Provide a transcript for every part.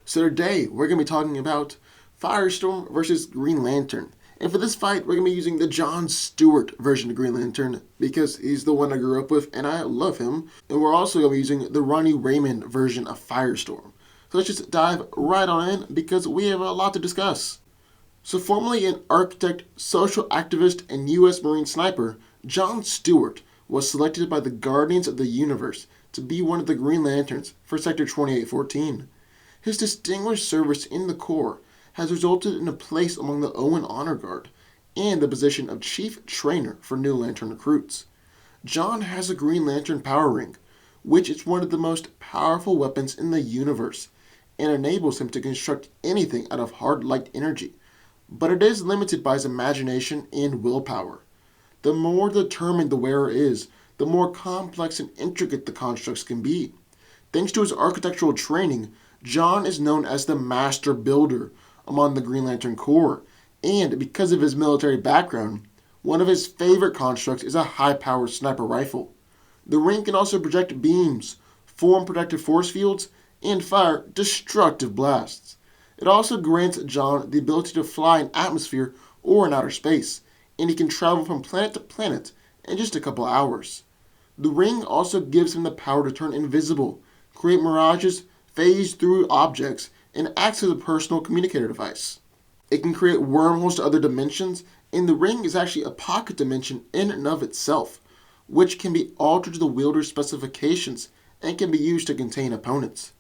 So today we're going to be talking about Firestorm versus Green Lantern. And for this fight, we're going to be using the John Stewart version of Green Lantern because he's the one I grew up with and I love him. And we're also going to be using the Ronnie Raymond version of Firestorm. So let's just dive right on in because we have a lot to discuss. So formerly an architect, social activist, and U.S. Marine sniper, John Stewart was selected by the Guardians of the Universe to be one of the Green Lanterns for Sector 2814. His distinguished service in the Corps has resulted in a place among the Owen Honor Guard and the position of Chief Trainer for new Lantern recruits. John has a Green Lantern power ring, which is one of the most powerful weapons in the universe, and enables him to construct anything out of hard light energy, but it is limited by his imagination and willpower. The more determined the wearer is, the more complex and intricate the constructs can be. Thanks to his architectural training, John is known as the Master Builder among the Green Lantern Corps, and because of his military background, one of his favorite constructs is a high-powered sniper rifle. The ring can also project beams, form protective force fields, and fire destructive blasts. It also grants John the ability to fly in atmosphere or in outer space, and he can travel from planet to planet in just a couple hours. The ring also gives him the power to turn invisible, create mirages, phase through objects, and acts as a personal communicator device. It can create wormholes to other dimensions, and the ring is actually a pocket dimension in and of itself, which can be altered to the wielder's specifications and can be used to contain opponents.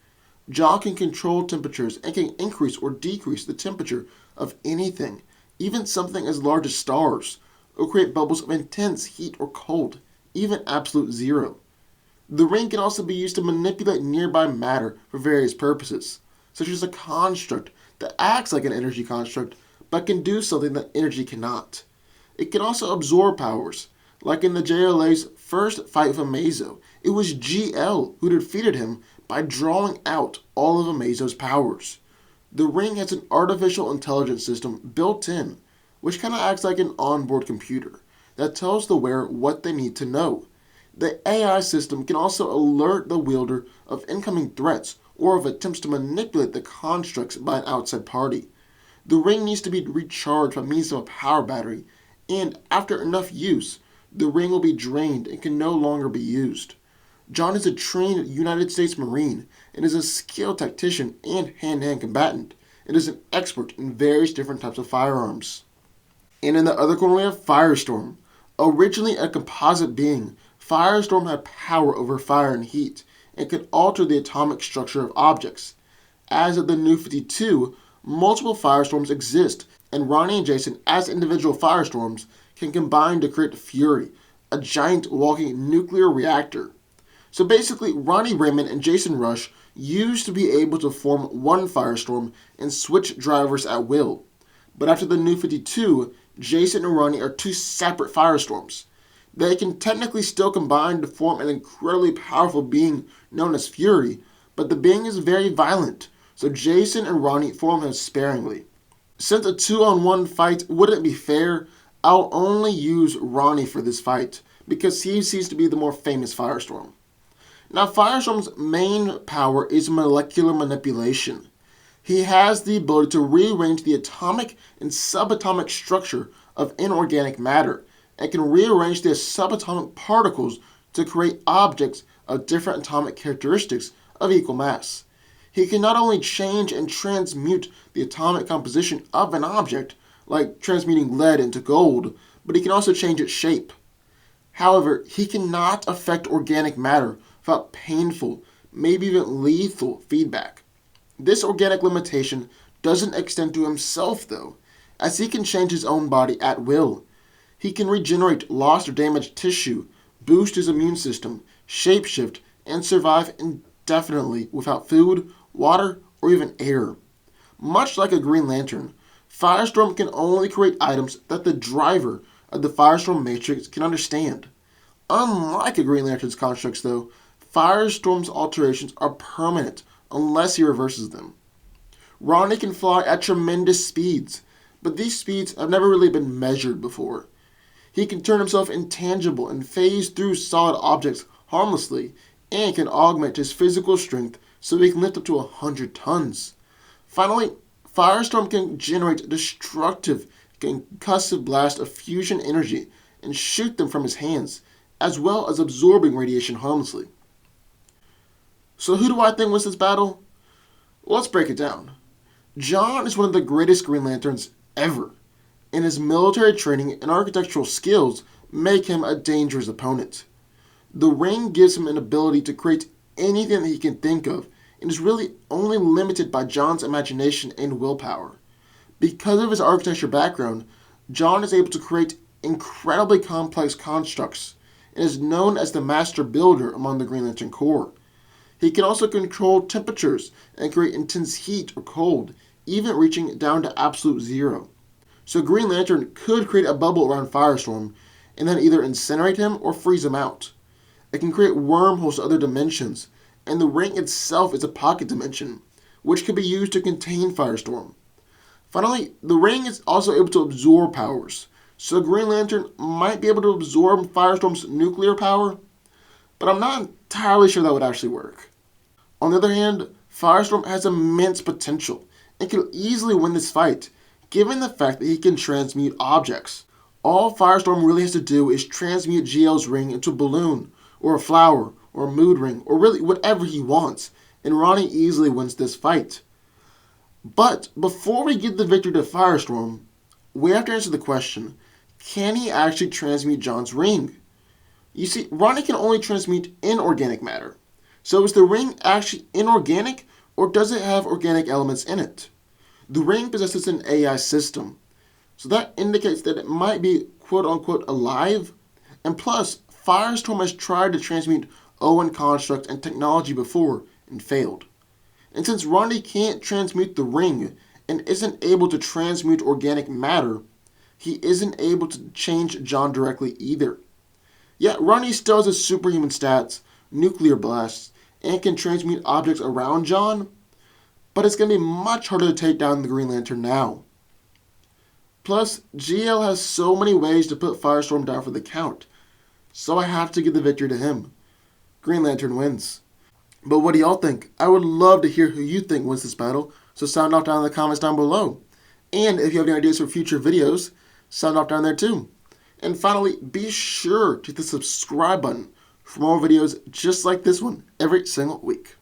John can control temperatures and can increase or decrease the temperature of anything, even something as large as stars, or create bubbles of intense heat or cold, even absolute zero. The ring can also be used to manipulate nearby matter for various purposes, such as a construct that acts like an energy construct but can do something that energy cannot. It can also absorb powers, like in the JLA's first fight with Amazo. It was GL who defeated him by drawing out all of Amazo's powers. The ring has an artificial intelligence system built in, which kind of acts like an onboard computer that tells the wearer what they need to know. The AI system can also alert the wielder of incoming threats or of attempts to manipulate the constructs by an outside party. The ring needs to be recharged by means of a power battery, and after enough use, the ring will be drained and can no longer be used. John is a trained United States Marine and is a skilled tactician and hand-to-hand combatant, and is an expert in various different types of firearms. And in the other corner we have Firestorm. Originally a composite being, Firestorm had power over fire and heat, and could alter the atomic structure of objects. As of the New 52, multiple Firestorms exist, and Ronnie and Jason, as individual Firestorms, can combine to create Fury, a giant walking nuclear reactor. So basically, Ronnie Raymond and Jason Rush used to be able to form one Firestorm and switch drivers at will. But after the New 52, Jason and Ronnie are two separate Firestorms. They can technically still combine to form an incredibly powerful being known as Fury, but the being is very violent, so Jason and Ronnie form him sparingly. Since a 2-on-1 fight wouldn't be fair, I'll only use Ronnie for this fight, because he seems to be the more famous Firestorm. Now, Firestorm's main power is molecular manipulation. He has the ability to rearrange the atomic and subatomic structure of inorganic matter, and can rearrange their subatomic particles to create objects of different atomic characteristics of equal mass. He can not only change and transmute the atomic composition of an object, like transmuting lead into gold, but he can also change its shape. However, he cannot affect organic matter without painful, maybe even lethal feedback. This organic limitation doesn't extend to himself, though, as he can change his own body at will. He can regenerate lost or damaged tissue, boost his immune system, shapeshift, and survive indefinitely without food, water, or even air. Much like a Green Lantern, Firestorm can only create items that the driver of the Firestorm Matrix can understand. Unlike a Green Lantern's constructs, though, Firestorm's alterations are permanent unless he reverses them. Ronnie can fly at tremendous speeds, but these speeds have never really been measured before. He can turn himself intangible and phase through solid objects harmlessly, and can augment his physical strength so he can lift up to 100 tons. Finally, Firestorm can generate destructive, concussive blast of fusion energy and shoot them from his hands, as well as absorbing radiation harmlessly. So who do I think wins this battle? Well, let's break it down. John is one of the greatest Green Lanterns ever, and his military training and architectural skills make him a dangerous opponent. The ring gives him an ability to create anything that he can think of, and is really only limited by John's imagination and willpower. Because of his architecture background, John is able to create incredibly complex constructs and is known as the master builder among the Green Lantern Corps. He can also control temperatures and create intense heat or cold, even reaching down to absolute zero. So Green Lantern could create a bubble around Firestorm and then either incinerate him or freeze him out. It can create wormholes to other dimensions, and the ring itself is a pocket dimension, which can be used to contain Firestorm. Finally, the ring is also able to absorb powers, so Green Lantern might be able to absorb Firestorm's nuclear power, but I'm not entirely sure that would actually work. On the other hand, Firestorm has immense potential and can easily win this fight, given the fact that he can transmute objects. All Firestorm really has to do is transmute GL's ring into a balloon, or a flower, or a mood ring, or really whatever he wants, and Ronnie easily wins this fight. But before we give the victory to Firestorm, we have to answer the question, can he actually transmute John's ring? You see, Ronnie can only transmute inorganic matter. So is the ring actually inorganic, or does it have organic elements in it? The ring possesses an AI system, so that indicates that it might be quote-unquote alive, and plus, Firestorm has tried to transmute Owen construct and technology before and failed. And since Ronnie can't transmute the ring and isn't able to transmute organic matter, he isn't able to change John directly either. Yet Ronnie still has his superhuman stats, nuclear blasts, and can transmute objects around John, but it's going to be much harder to take down the Green Lantern now. Plus, GL has so many ways to put Firestorm down for the count, so I have to give the victory to him. Green Lantern wins. But what do y'all think? I would love to hear who you think wins this battle, so sound off down in the comments down below. And if you have any ideas for future videos, sound off down there too. And finally, be sure to hit the subscribe button for more videos just like this one every single week.